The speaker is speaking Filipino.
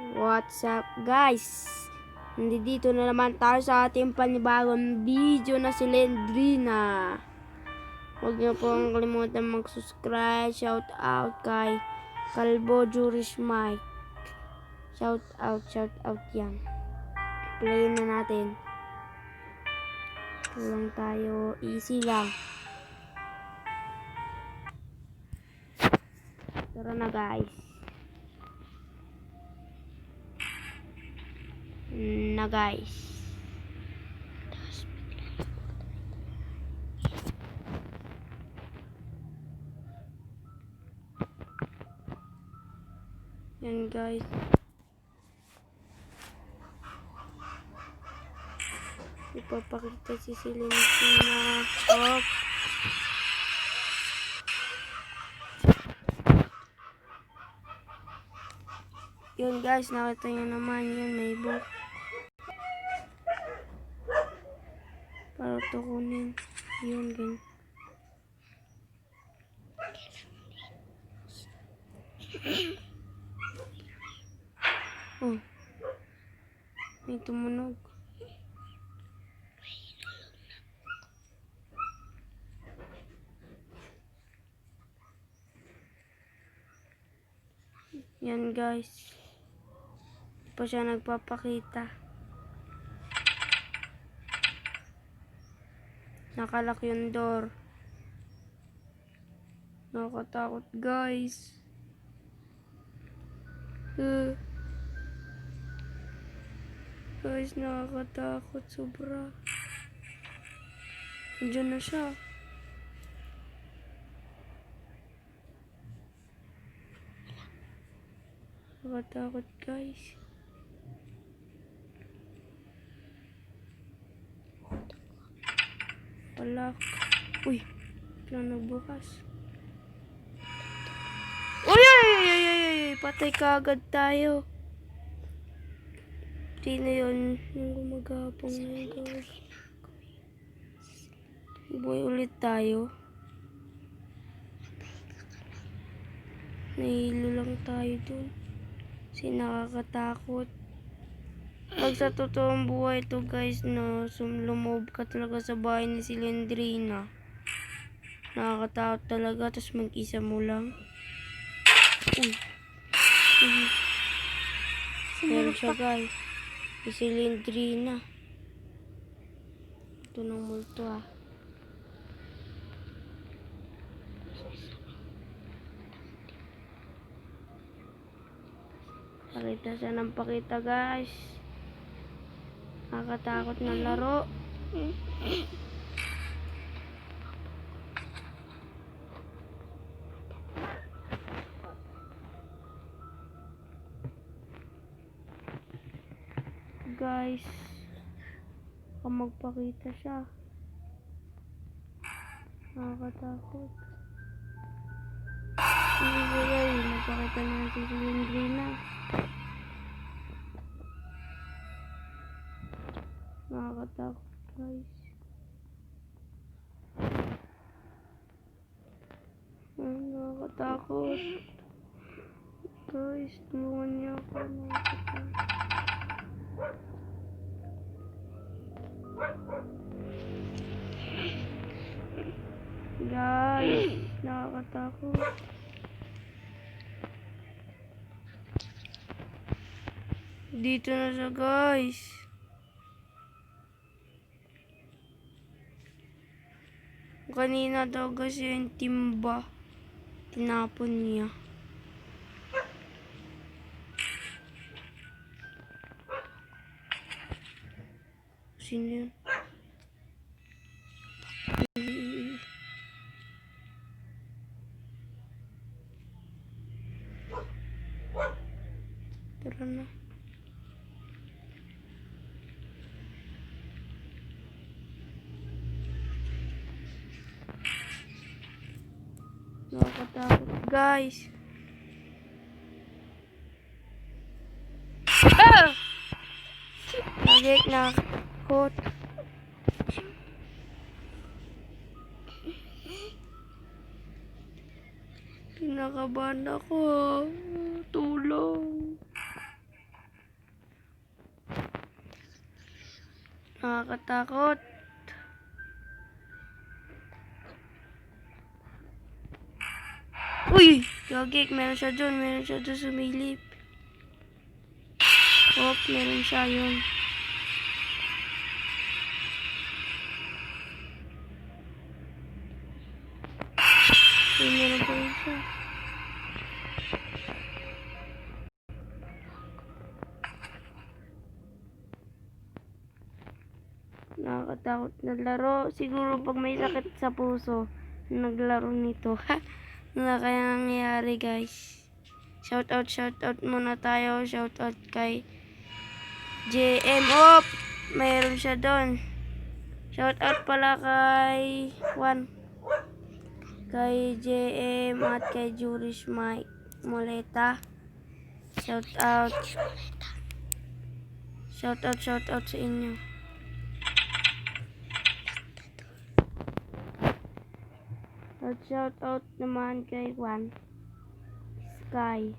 What's up guys? Nandito na naman tayo sa ating panibagong video na si Lendrina. Huwag niyo pong kalimutan mag-subscribe. Shout out kay Kalbo Juris Mike. Shout out yan. Play na natin. Tulang tayo. Easy lang. Tara na guys. Yan guys. Ipapakita si Silentina. Oh. Yun guys, nakita nyo naman yun, may book. Para tukunin. Yun, ganyan. Oh. May tumunog. Yan guys. Hindi pa siya nagpapakita. Nakalak yung door. Nakakatakot guys. Guys, nakakatakot sobra. Andiyan na siya. Nakakatakot guys. Wala. Uy, biglang nagbukas. Uy! Patay kaagad tayo. Sino yun? Yung gumagapong na guys. Buhay ulit tayo. Nahilo lang tayo dun. Kasi nakakatakot. Pag sa totoong buhay to guys, na lumoob ka talaga sa bahay ni si Lendrina. Nakakatakot talaga. Tapos mag-isa mo lang. Meron siya guys. Si Lendrina. Ito ng multo ah. Pakita siya ng pakita guys. Nakakatakot na laro. Guys, baka magpakita siya. Nakakatakot. Hindi guys, magpakita na si Lendrina. Nakakatakot guys. Nakakatakot. Guys, tulungan niyo ako. Nakakatakot. Guys, nakakatakot. Dito na siya guys. Kanina daw kasi yung timba. Tinapon niya. Sino yun? Tara na. Nakakatakot guys. Lagi nakakot. Kinakabahan ako. Tulong. Nakakatakot. Uy! Gagik, meron siya dun. Meron siya dun sumilip. Hop, meron siya yun. Uy, meron pa rin siya. Nakakatakot na laro. Siguro pag may sakit sa puso, naglaro nito. Na kaya nangyayari, guys. Shoutout muna tayo. Shoutout kay JM. Oh! Mayroon siya doon. Shoutout pala kay Juan. Kay JM at kay Jurish Mike Moleta. Shoutout sa inyo. At shoutout naman kay Juan Sky.